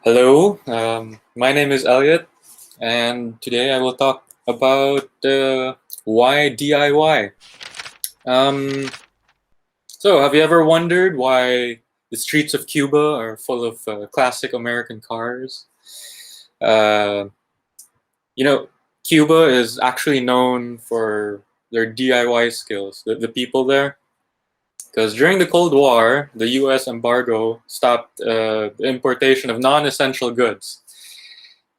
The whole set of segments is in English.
Hello, my name is Elliot, and today I will talk about why DIY. Um, so, have you ever wondered why the streets of Cuba are full of classic American cars? Uh, you know, Cuba is actually known for their DIY skills, the people there. Because during the Cold War, the US embargo stopped the importation of non essential goods.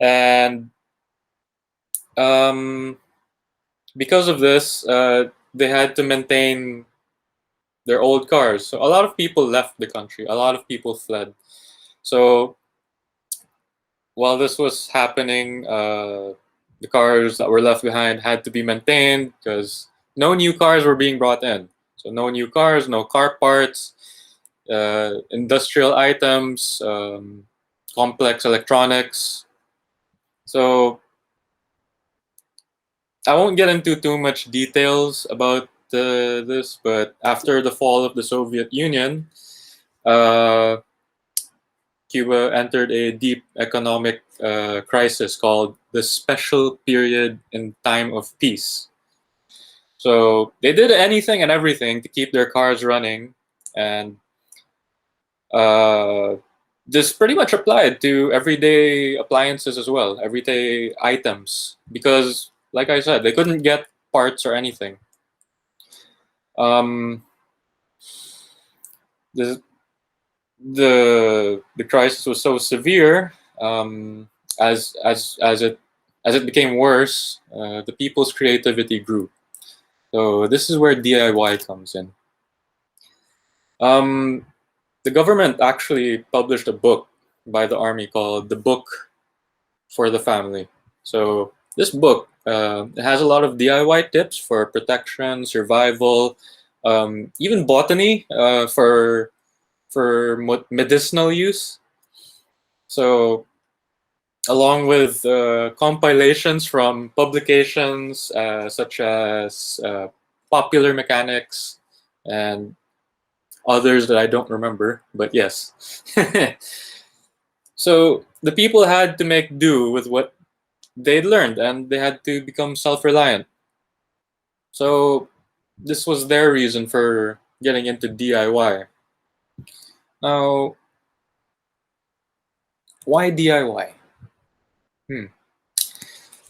And um, because of this, they had to maintain their old cars. So a lot of people left the country. A lot of people fled. So while this was happening, the cars that were left behind had to be maintained because no new cars were being brought in. So no new cars, no car parts, industrial items, complex electronics. So I won't get into too much details about this, but after the fall of the Soviet Union, uh, Cuba entered a deep economic crisis called the Special Period in Time of Peace. So they did anything and everything to keep their cars running, and uh, this pretty much applied to everyday appliances as well, everyday items, because, like I said, they couldn't get parts or anything. Um, the the crisis was so severe, as it became worse, the people's creativity grew. So this is where DIY comes in. Um, the government actually published a book by the army called "The Book for the Family." So this book it has a lot of DIY tips for protection, survival, even botany for medicinal use. So, along with compilations from publications such as Popular Mechanics and others that I don't remember, but yes. So, the people had to make do with what they'd learned and they had to become self reliant. So, this was their reason for getting into DIY. Now, why DIY? Hmm.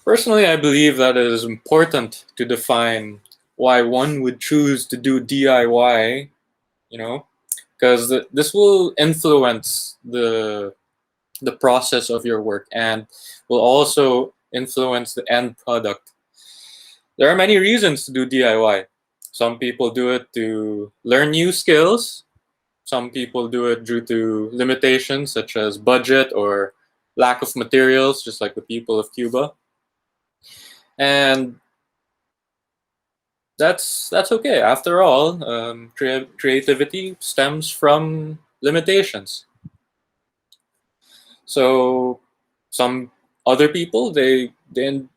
Personally, I believe that it is important to define why one would choose to do DIY, you know, because this will influence the process of your work and will also influence the end product. There are many reasons to do DIY. Some people do it to learn new skills. Some people do it due to limitations such as budget or lack of materials, just like the people of Cuba. And that's okay. After all, creativity stems from limitations. So some other people they do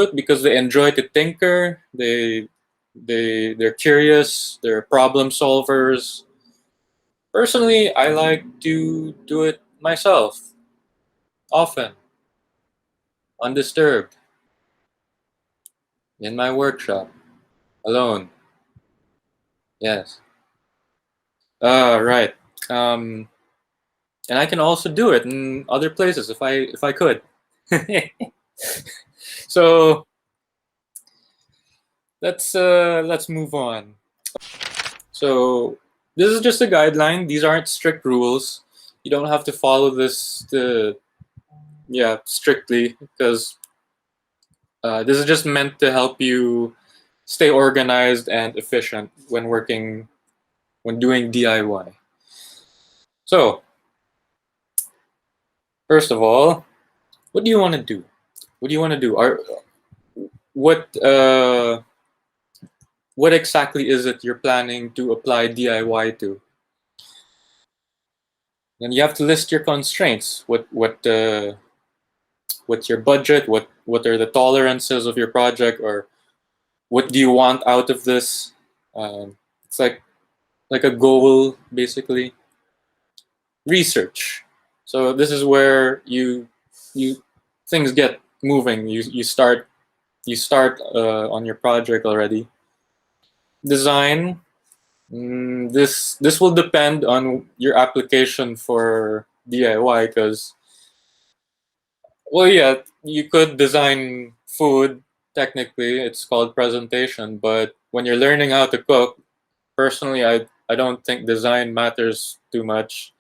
it because they enjoy to tinker. They're curious. They're problem solvers. Personally, I like to do it myself, often, undisturbed, in my workshop, alone. Yes. Right. Um, and I can also do it in other places if I could. So let's move on. So this is just a guideline. These aren't strict rules. You don't have to follow this strictly because this is just meant to help you stay organized and efficient when doing DIY. So first of all, what do you want to do? What do you want to do? What uh, what exactly is it you're planning to apply DIY to? Then you have to list your constraints. What's your budget? What are the tolerances of your project, or what do you want out of this? It's like a goal basically. Research. So this is where you things get moving. You start on your project already. Design. This will depend on your application for DIY, because, well, yeah, you could design food. Technically, it's called presentation, but when you're learning how to cook, personally, I don't think design matters too much.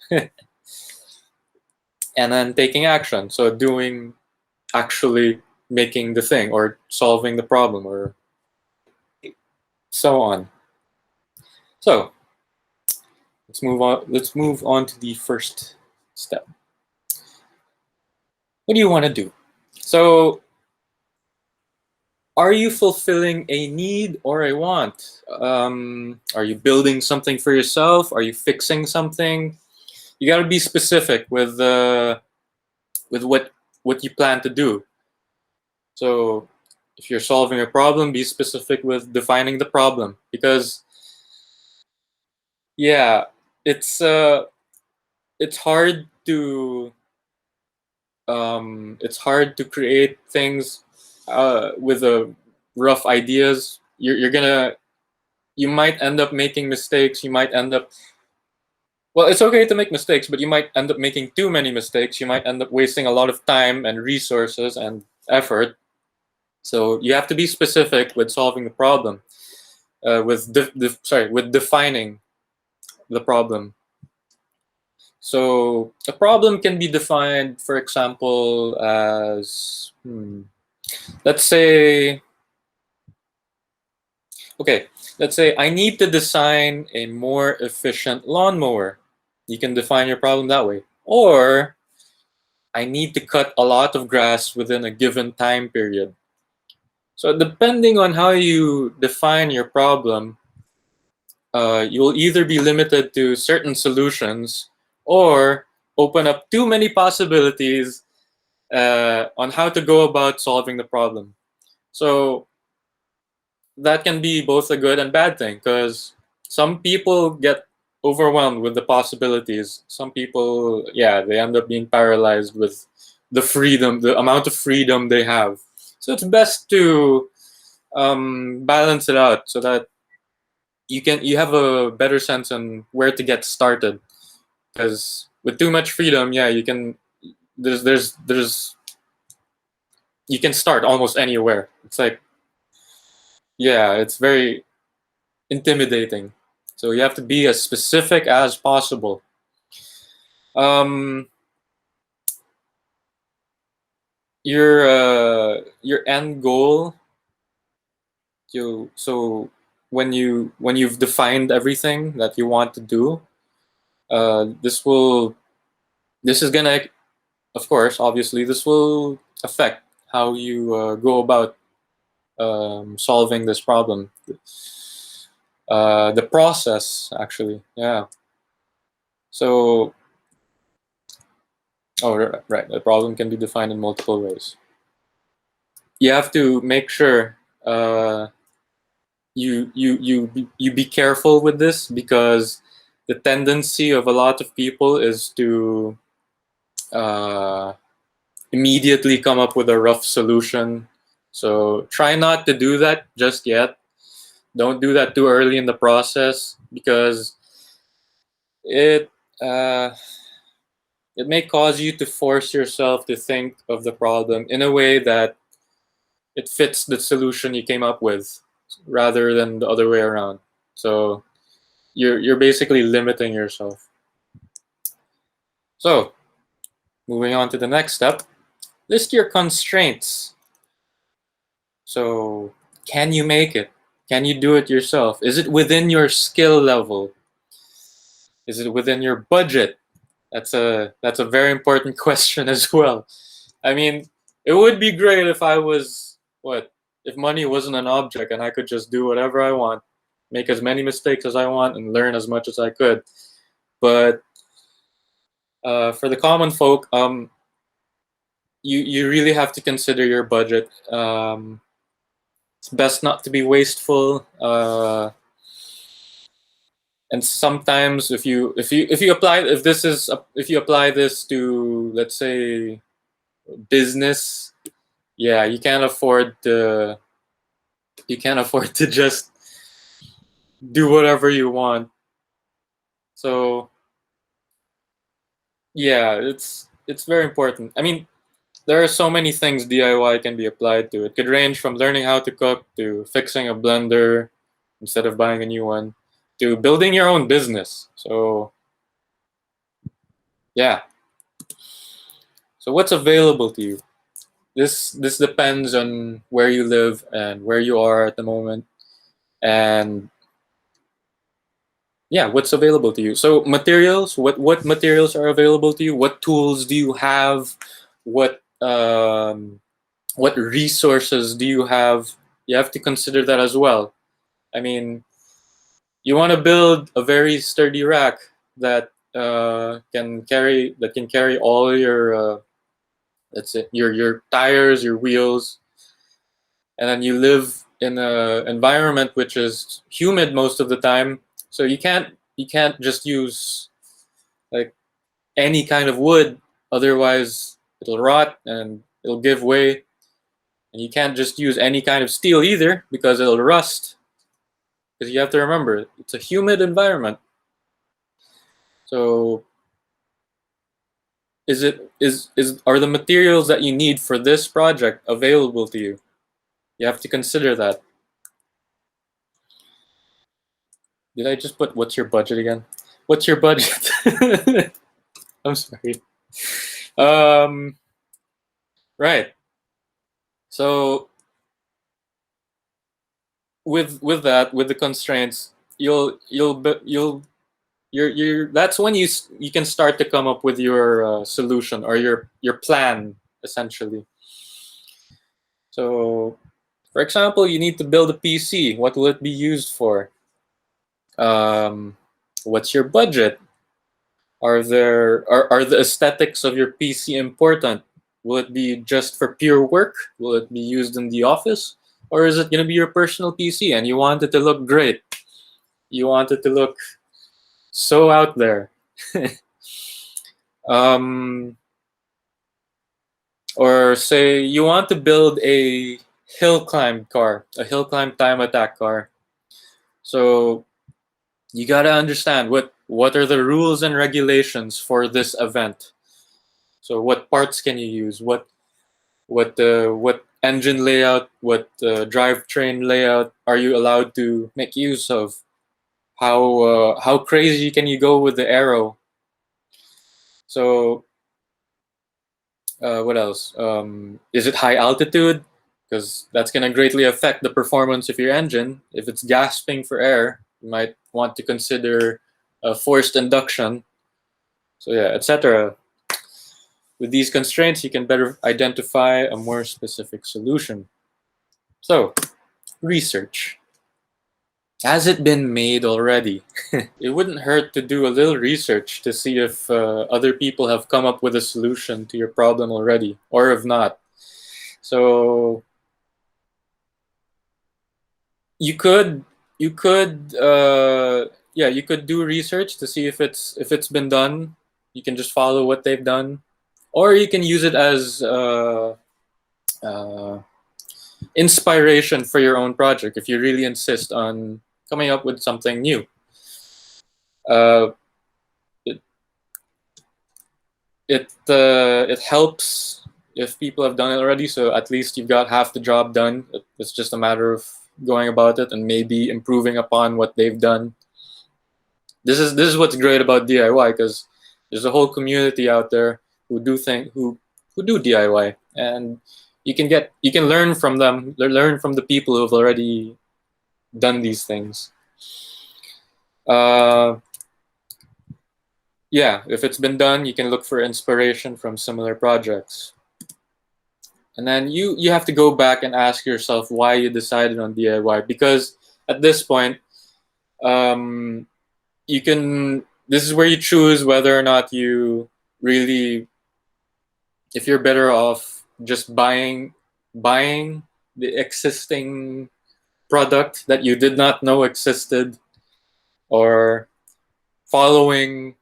And then taking action, so doing, actually making the thing or solving the problem or so on. So let's move on to the first step. What do you want to do? So, are you fulfilling a need or a want? Are you building something for yourself? Are you fixing something? You got to be specific with what you plan to do. So, if you're solving a problem, be specific with defining the problem, because, yeah, it's hard to create things with rough ideas. You might end up making mistakes. You might end up, well, it's okay to make mistakes, but you might end up making too many mistakes. You might end up wasting a lot of time and resources and effort. So you have to be specific with solving the problem, with defining the problem. So a problem can be defined, for example, as, let's say, okay, let's say I need to design a more efficient lawnmower. You can define your problem that way. Or I need to cut a lot of grass within a given time period. So depending on how you define your problem, you'll either be limited to certain solutions or open up too many possibilities on how to go about solving the problem. So that can be both a good and bad thing, because some people get overwhelmed with the possibilities. Some people, yeah, they end up being paralyzed with the amount of freedom they have. So it's best to balance it out, so that you have a better sense on where to get started. Because with too much freedom, yeah, there's you can start almost anywhere. It's like, yeah, it's very intimidating. So you have to be as specific as possible. Um, your end goal. So when you've defined everything that you want to do, this will this is gonna, of course, obviously, this will affect how you go about solving this problem. The process, actually, yeah. So, oh, right. The problem can be defined in multiple ways. You have to make sure you be careful with this, because the tendency of a lot of people is to uh, immediately come up with a rough solution. So try not to do that just yet. Don't do that too early in the process, because it uh, it may cause you to force yourself to think of the problem in a way that it fits the solution you came up with, rather than the other way around. So you're basically limiting yourself. So moving on to the next step, list your constraints. So can you make it? Can you do it yourself? Is it within your skill level? Is it within your budget? That's a very important question as well. I mean, it would be great if I was what if money wasn't an object and I could just do whatever I want, make as many mistakes as I want, and learn as much as I could. But for the common folk, you really have to consider your budget. It's best not to be wasteful. And sometimes if you apply this to, let's say, business, yeah, you can't afford to just do whatever you want. So yeah, it's very important. I mean, there are so many things DIY can be applied to. It could range from learning how to cook to fixing a blender instead of buying a new one to building your own business. So yeah. So what's available to you? This depends on where you live and where you are at the moment, and yeah, what's available to you. So materials, what materials are available to you? What tools do you have? What resources do you have? You have to consider that as well. I mean, you want to build a very sturdy rack that can carry all your that's it, your tires, your wheels, and then you live in an environment which is humid most of the time. So you can't just use like any kind of wood, otherwise it'll rot and it'll give way. And you can't just use any kind of steel either because it'll rust. Because you have to remember, it's a humid environment. So are the materials that you need for this project available to you? You have to consider that. Did I just put what's your budget again? What's your budget? I'm sorry. Um, right. So with that, with the constraints, you're that's when you can start to come up with your solution or your plan essentially. So, for example, you need to build a PC. What will it be used for? Um, what's your budget? Are the aesthetics of your PC important? Will it be just for pure work? Will it be used in the office? Or is it going to be your personal PC and you want it to look great? You want it to look so out there. um, or say you want to build a a hill climb time attack car. So you gotta understand what are the rules and regulations for this event. So what parts can you use? What engine layout? What drivetrain layout are you allowed to make use of? How crazy can you go with the aero? So what else? Is it high altitude? Because that's gonna greatly affect the performance of your engine. If it's gasping for air, you might want to consider forced induction. So yeah, etc. With these constraints, you can better identify a more specific solution. So, research. Has it been made already? It wouldn't hurt to do a little research to see if other people have come up with a solution to your problem already, or if not. So, you could, you could do research to see if it's been done. You can just follow what they've done, or you can use it as uh, inspiration for your own project if you really insist on coming up with something new. Uh, it it helps if people have done it already, so at least you've got half the job done. It's just a matter of going about it and maybe improving upon what they've done. This is what's great about DIY, because there's a whole community out there who do DIY, and you can learn from them, learn from the people who have already done these things. Uh, yeah, if it's been done, you can look for inspiration from similar projects. And then you have to go back and ask yourself why you decided on DIY, because at this point, um, you can. This is where you choose whether or not you really, if you're better off just buying the existing product that you did not know existed, or following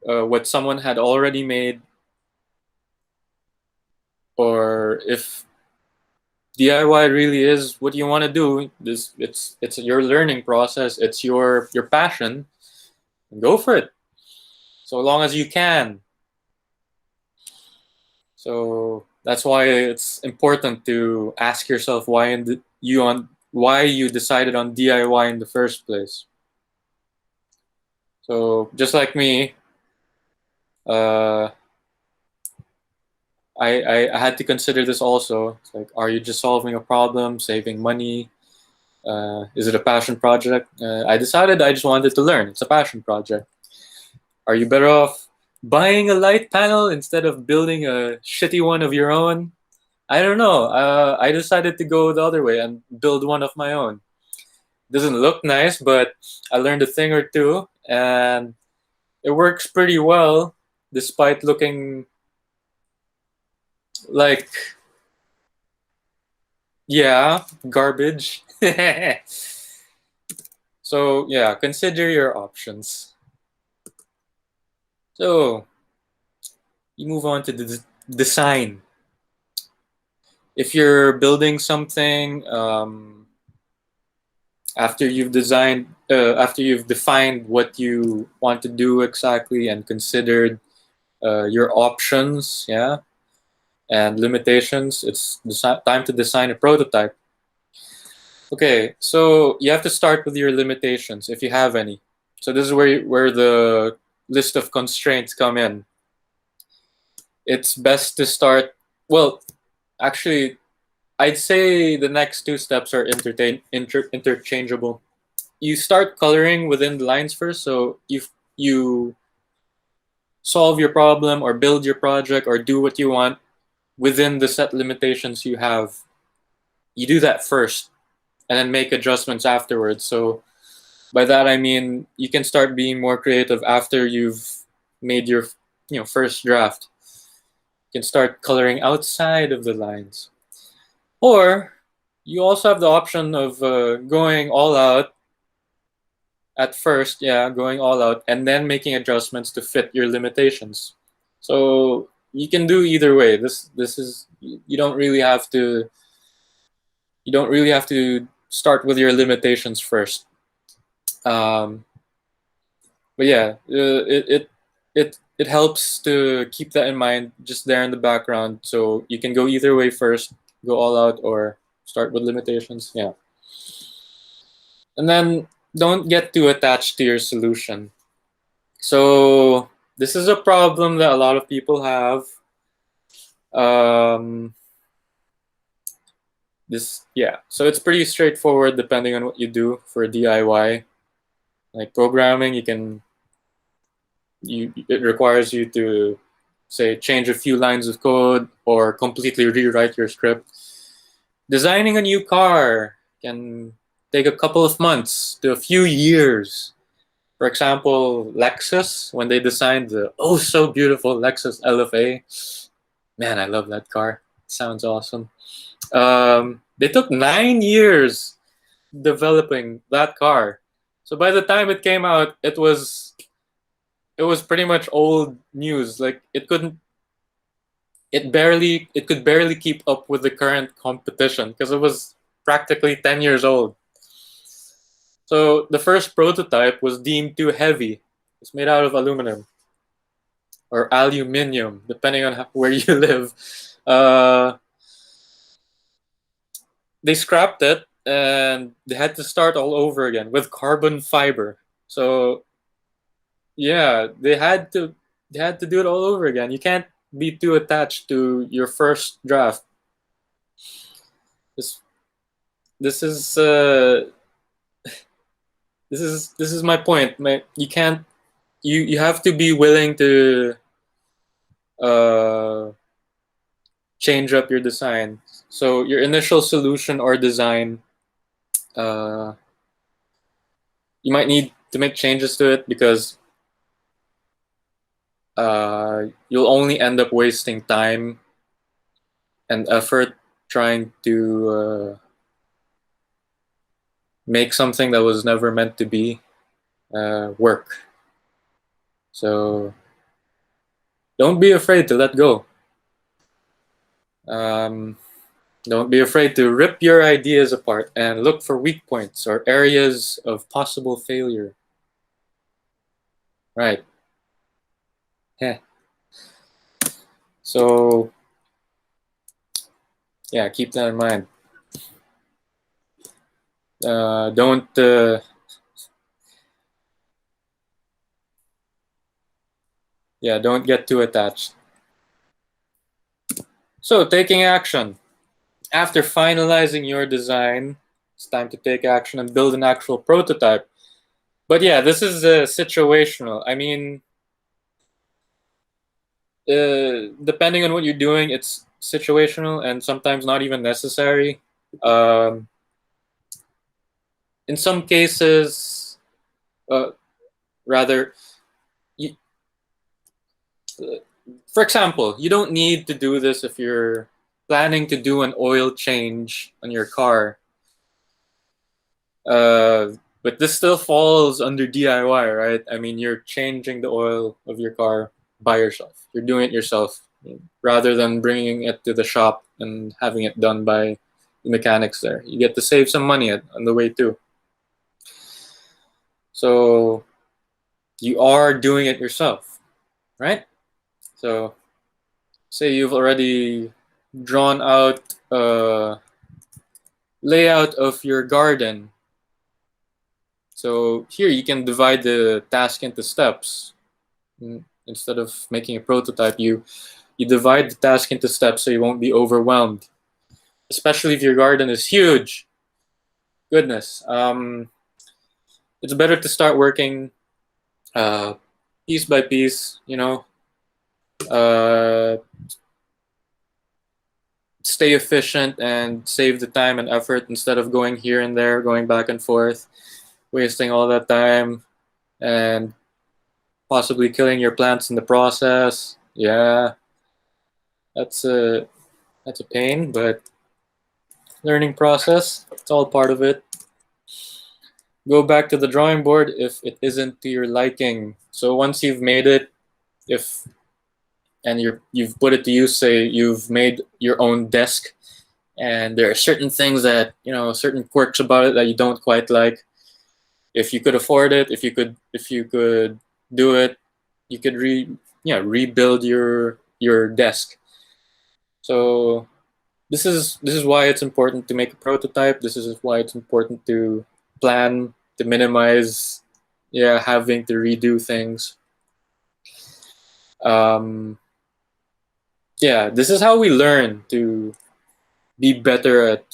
what someone had already made, or if DIY really is what you want to do, it's your learning process, it's your passion, go for it. So long as you can. So that's why it's important to ask yourself why you decided on DIY in the first place. So just like me, uh, I had to consider this also. It's like, are you just solving a problem, saving money? Is it a passion project? I decided I just wanted to learn. It's a passion project. Are you better off buying a light panel instead of building a shitty one of your own? I don't know. I decided to go the other way and build one of my own. Doesn't look nice, but I learned a thing or two, and it works pretty well, despite looking like, yeah, garbage. So yeah, consider your options. So you move on to the design. If you're building something, after you've defined what you want to do exactly and considered your options, yeah, and limitations, it's time to design a prototype. Okay, so you have to start with your limitations if you have any. So this is where the list of constraints come in. It's best to start. Well, actually, I'd say the next two steps are interchangeable. You start coloring within the lines first, so you solve your problem or build your project or do what you want within the set limitations you have. You do that first and then make adjustments afterwards. So by that I mean you can start being more creative after you've made your first draft. You can start coloring outside of the lines. Or you also have the option of going all out at first, yeah, going all out, and then making adjustments to fit your limitations. So you can do either way. This is you don't really have to start with your limitations first. Um, but yeah, it helps to keep that in mind, just there in the background. So you can go either way first, go all out, or start with limitations. Yeah, and then don't get too attached to your solution. So this is a problem that a lot of people have. Um, so it's pretty straightforward depending on what you do for DIY. Like programming, it requires you to say change a few lines of code or completely rewrite your script. Designing a new car can take a couple of months to a few years. For example, Lexus, when they designed the oh so beautiful Lexus LFA, man, I love that car. It sounds awesome. They took 9 years developing that car. So by the time it came out, it was pretty much old news. Like it could barely keep up with the current competition because it was practically 10 years old. So the first prototype was deemed too heavy. It's made out of aluminum or aluminium, depending on where you live. Uh, they scrapped it and they had to start all over again with carbon fiber. So yeah, they had to do it all over again. You can't be too attached to your first draft. This this is this is my point. You can't you have to be willing to uh, change up your design. So your initial solution or design, uh, you might need to make changes to it because you'll only end up wasting time and effort trying to make something that was never meant to be work. So don't be afraid to let go. Um, don't be afraid to rip your ideas apart and look for weak points or areas of possible failure. Right. Yeah. So yeah, keep that in mind. Don't don't get too attached. So taking action. After finalizing your design, it's time to take action and build an actual prototype. But yeah, this is situational. I mean, depending on what you're doing, it's situational and sometimes not even necessary. Um, in some cases, uh, rather, you, for example, you don't need to do this if you're planning to do an oil change on your car. But this still falls under DIY, right? I mean, you're changing the oil of your car by yourself. You're doing it yourself rather than bringing it to the shop and having it done by the mechanics there. You get to save some money on the way too. So you are doing it yourself, right? So say you've already drawn out a layout of your garden. So here you can divide the task into steps. Instead of making a prototype, you divide the task into steps so you won't be overwhelmed. Especially if your garden is huge. Goodness, it's better to start working piece by piece. Uh, stay efficient and save the time and effort instead of going here and there, going back and forth, wasting all that time and possibly killing your plants in the process. Yeah, that's a pain, but learning process. It's all part of it. Go back to the drawing board if it isn't to your liking. So once you've made it, if and you've put it to use, say you've made your own desk, and there are certain things that certain quirks about it that you don't quite like. If you could afford it, if you could do it, you could rebuild your desk. So this is why it's important to make a prototype. This is why it's important to plan, to minimize having to redo things. um, this is how we learn to be better at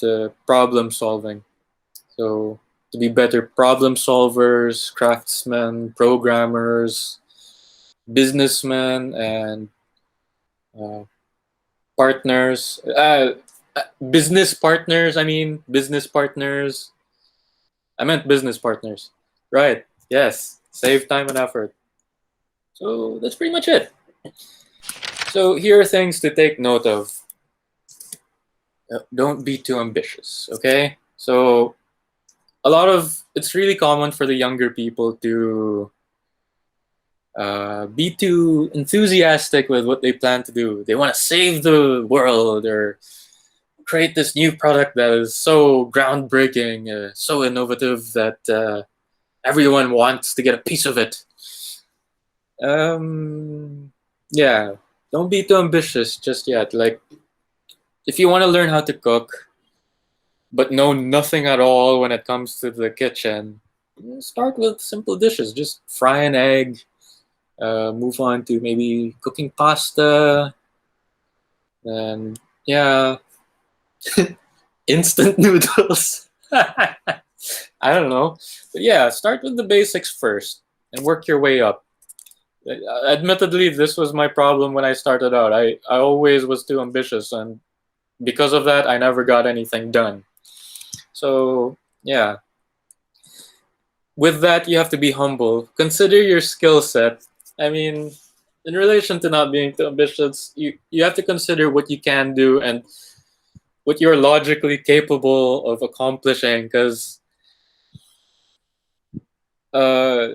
problem solving. So to be better problem solvers, craftsmen, programmers, businessmen, and uh, partners, business partners. I mean, business partners. I meant business partners. Right. Yes. Save time and effort. So that's pretty much it. So here are things to take note of. Don't be too ambitious, okay? So it's really common for the younger people to be too enthusiastic with what they plan to do. They want to save the world or create this new product that is so groundbreaking, so innovative that everyone wants to get a piece of it. Yeah, don't be too ambitious just yet. Like, if you want to learn how to cook, but know nothing at all when it comes to the kitchen, start with simple dishes. Just fry an egg, move on to maybe cooking pasta, and yeah, instant noodles. I don't know. But yeah, start with the basics first and work your way up. Admittedly, this was my problem when I started out. I always was too ambitious, and because of that, I never got anything done. So, yeah. With that, you have to be humble. Consider your skill set. I mean, in relation to not being too ambitious, you have to consider what you can do and what you're logically capable of accomplishing. Because uh,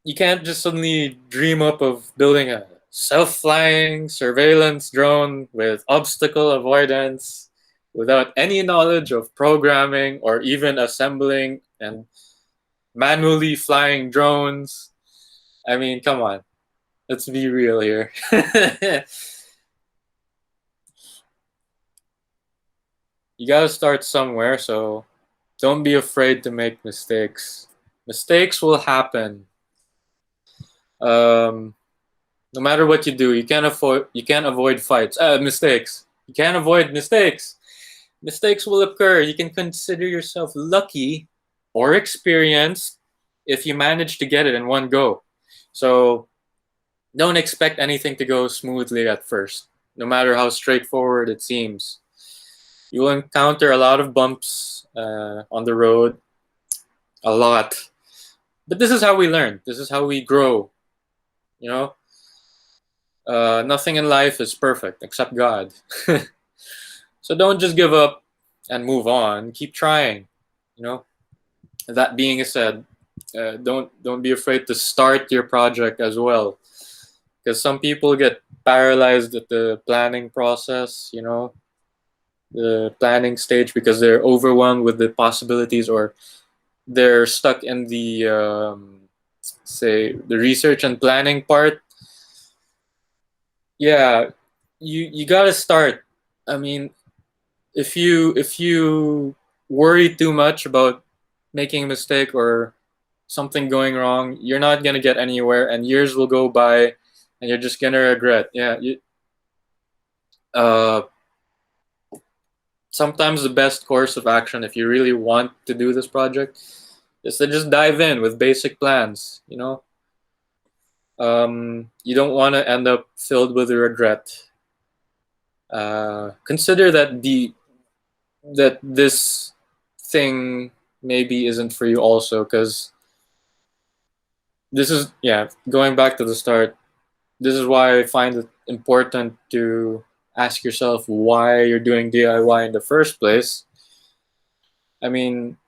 you can't just suddenly dream up of building a self-flying surveillance drone with obstacle avoidance without any knowledge of programming or even assembling and manually flying drones. I mean, come on. Let's be real here. You gotta start somewhere, so don't be afraid to make mistakes. Mistakes will happen. Um, no matter what you do, you can't avoid fights. Mistakes. You can't avoid mistakes. Mistakes will occur. You can consider yourself lucky or experienced if you manage to get it in one go. So don't expect anything to go smoothly at first, no matter how straightforward it seems. You will encounter a lot of bumps on the road, a lot. But this is how we learn. This is how we grow. You know, nothing in life is perfect except God. So don't just give up and move on. Keep trying. You know. That being said, don't be afraid to start your project as well, because some people get paralyzed at the planning process. You know, the planning stage because they're overwhelmed with the possibilities, or they're stuck in the say the research and planning part. Yeah, you gotta start. I mean, if you worry too much about making a mistake or something going wrong, you're not gonna get anywhere, and years will go by, and you're just gonna regret. Yeah, uh, sometimes the best course of action, if you really want to do this project, is to just dive in with basic plans. You know, you don't want to end up filled with regret. Consider that this thing maybe isn't for you also, because this is, yeah, going back to the start, this is why I find it important to ask yourself why you're doing DIY in the first place. I mean,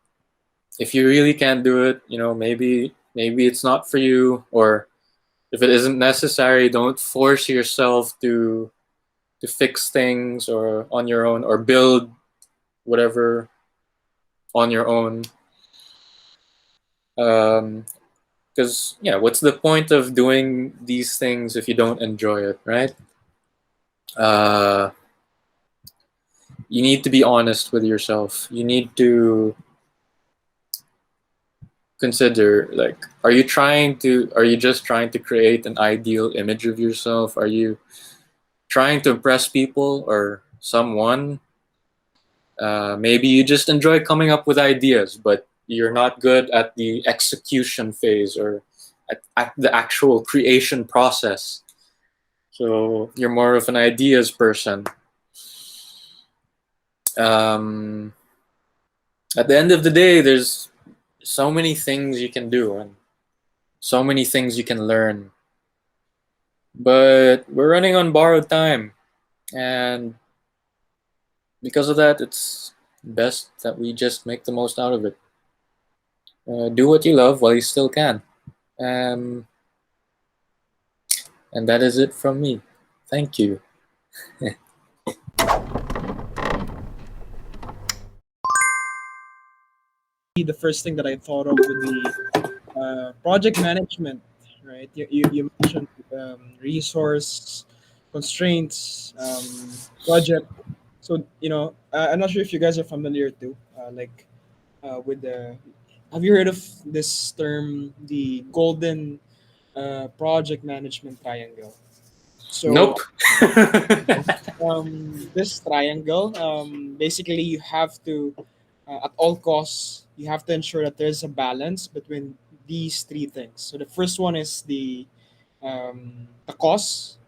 if you really can't do it, maybe it's not for you, or if it isn't necessary, don't force yourself to fix things or on your own, or build whatever on your own. Because yeah, what's the point of doing these things if you don't enjoy it, right? uh, you need to be honest with yourself. You need to consider, like, are you just trying to create an ideal image of yourself? Are you trying to impress people or someone? Maybe you just enjoy coming up with ideas, but you're not good at the execution phase, or at the actual creation process. So you're more of an ideas person. Um, at the end of the day, there's so many things you can do and so many things you can learn. But we're running on borrowed time, and because of that, it's best that we just make the most out of it. Do what you love while you still can. Um, and that is it from me. Thank you. The first thing that I thought of would be project management, right? You mentioned resource constraints, budget. So I'm not sure if you guys are familiar too, with the. Have you heard of this term, the golden project management triangle? So Nope. this triangle, basically you have to, at all costs, you have to ensure that there's a balance between these three things. So the first one is the cost,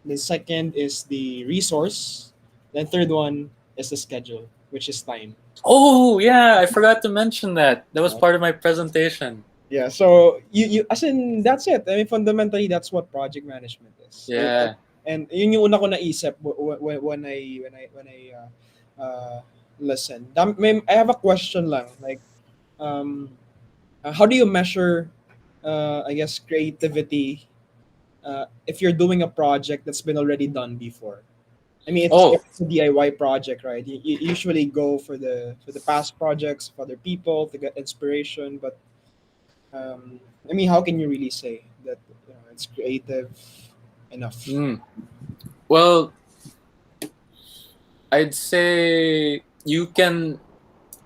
the second is the resource, then third one is the schedule, which is time. Oh, yeah, I forgot to mention that. That was part of my presentation. Yeah, so you as in that's it. I mean, fundamentally, that's what project management is. Yeah. And yun yung una ko naisip when I listen. I have a question lang. Like, um, how do you measure? I guess creativity if you're doing a project that's been already done before. I mean, if Oh, it's a DIY project, right? You usually go for the past projects of other people to get inspiration. But I mean, how can you really say that it's creative enough? hmm. Well, I'd say you can.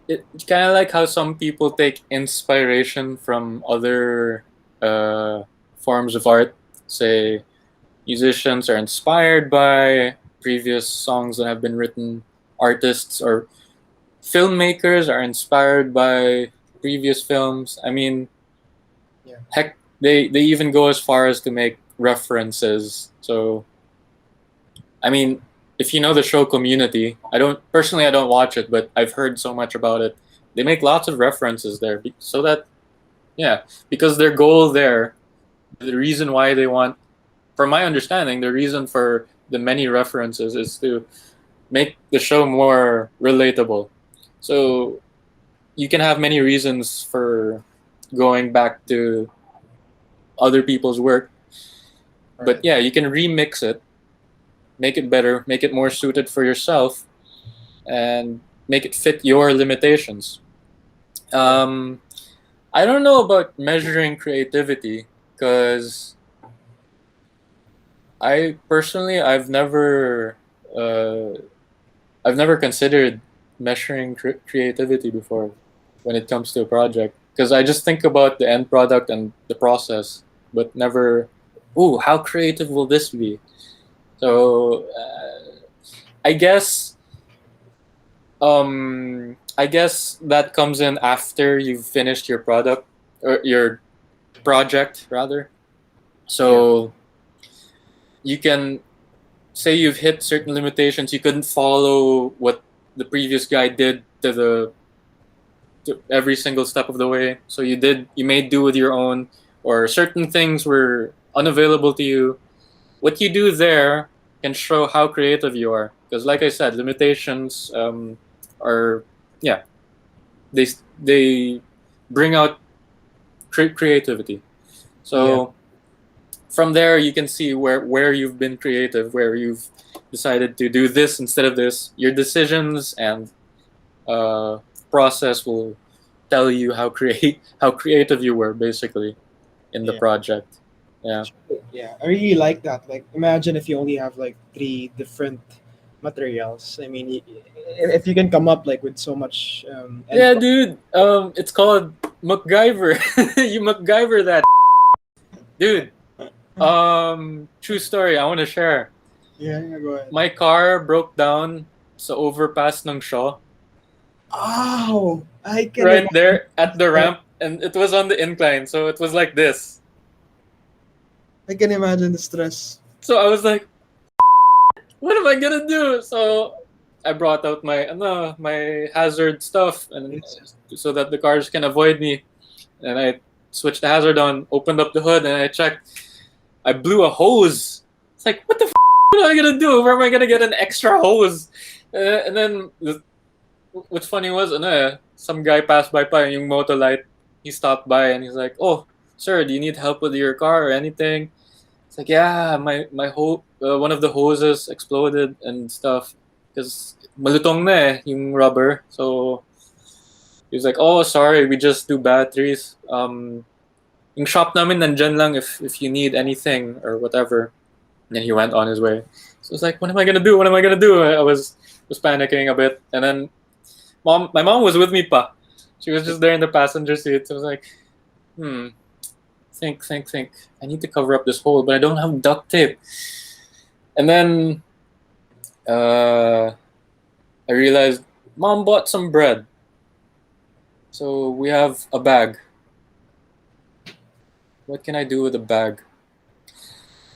It's kind of like how some people take inspiration from other uh, forms of art. Say, musicians are inspired by previous songs that have been written. Artists or filmmakers are inspired by previous films. I mean, Yeah, heck, they even go as far as to make references. So, I mean, if you know the show Community, I don't watch it, but I've heard so much about it. They make lots of references there, so that yeah, because their goal there, the reason why they want, from my understanding, the reason for the many references is to make the show more relatable. So you can have many reasons for going back to other people's work, but right. yeah, you can remix it, make it better, make it more suited for yourself, and make it fit your limitations. Yeah, Um, I don't know about measuring creativity because I personally uh, I've never considered measuring creativity before when it comes to a project because I just think about the end product and the process, but never, ooh, how creative will this be? So I guess I guess that comes in after you've finished your product or your project rather. yeah, So you can say you've hit certain limitations. You couldn't follow what the previous guy did to every single step of the way. So you made do with your own, or certain things were unavailable to you. What you do there can show how creative you are. Because, like I said, limitations are yeah they bring out creativity. yeah, So from there you can see where you've been creative, where you've decided to do this instead of this. Your decisions and uh, process will tell you how creative you were basically in the yeah. project. Yeah. Yeah, I really like that. Like, imagine if you only have like three different materials. I mean, if you can come up like with so much end Yeah, product. dude. It's called MacGyver. You MacGyver that, dude. True story. I want to share. Yeah, yeah, go ahead. My car broke down sa overpass ng Shaw Oh, I can right imagine. there at the ramp, and it was on the incline, so it was like this. I can imagine the stress. So I was like, "What am I gonna do?" So I brought out my hazard stuff, and It's so that the cars can avoid me. And I switched the hazard on, opened up the hood, and I checked. I blew a hose. It's like, what the what am I gonna do? Where am I gonna get an extra hose? And then what's funny was, some guy passed by pa yung Motolite. He stopped by and he's like, "Oh, sir, do you need help with your car or anything?" It's like, "Yeah, one of the hoses exploded and stuff because malutong na yung rubber." So he was like, "Oh, sorry, we just do batteries. Yung shop namin nandyan lang if you need anything or whatever." And then he went on his way. So I was like, "What am I gonna do? What am I gonna do?" I was panicking a bit, and then my mom was with me pa. She was just there in the passenger seat. So I was like, hmm, think. I need to cover up this hole, but I don't have duct tape. And then uh, I realized mom bought some bread. So we have a bag. What can I do with a bag?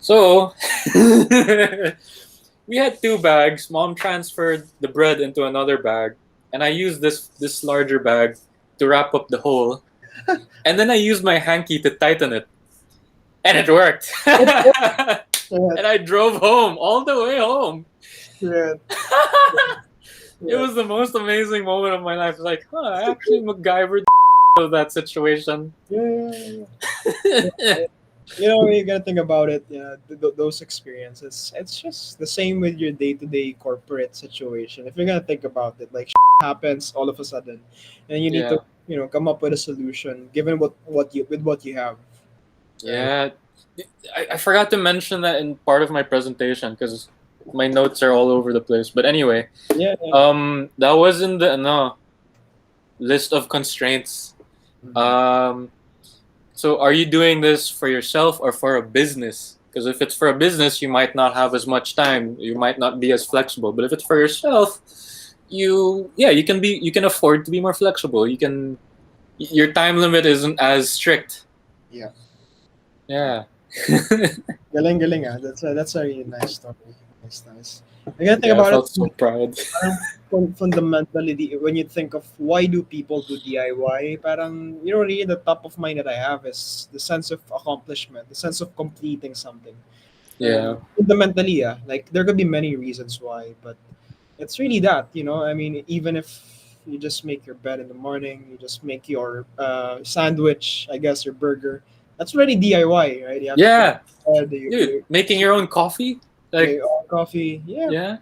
So we had two bags. Mom transferred the bread into another bag, and I used this larger bag to wrap up the hole. And then I used my hanky to tighten it, and it worked. it, And I drove home all the way home. yeah, It yeah, was the most amazing moment of my life. Like, huh, I actually MacGyvered of that situation. Yeah. You gotta think about it. Yeah, those experiences. It's just the same with your day-to-day corporate situation. If you're gonna think about it, like happens all of a sudden, and you need to Yeah, come up with a solution given what you have, right? yeah. I forgot to mention that in part of my presentation because my notes are all over the place. But anyway, Yeah. Yeah. that was in the no list of constraints. Mhm. Um, so are you doing this for yourself or for a business? Because if it's for a business, you might not have as much time. You might not be as flexible. But if it's for yourself, you can afford to be more flexible. Your time limit isn't as strict. Yeah. Yeah. Galing. That's a really nice story. Nice. I gotta think Yeah, I about it. felt so proud. Parang fundamentally, when you think of why do people do DIY, parang really the top of mind that I have is the sense of accomplishment, the sense of completing something. Yeah. Fundamentally, yeah, like there could be many reasons why, but it's really that. I mean, even if you just make your bed in the morning, you just make your sandwich, I guess your burger, that's already DIY, right? You have to Yeah, bed, dude, making your own coffee, yeah, like, your own coffee, yeah. yeah,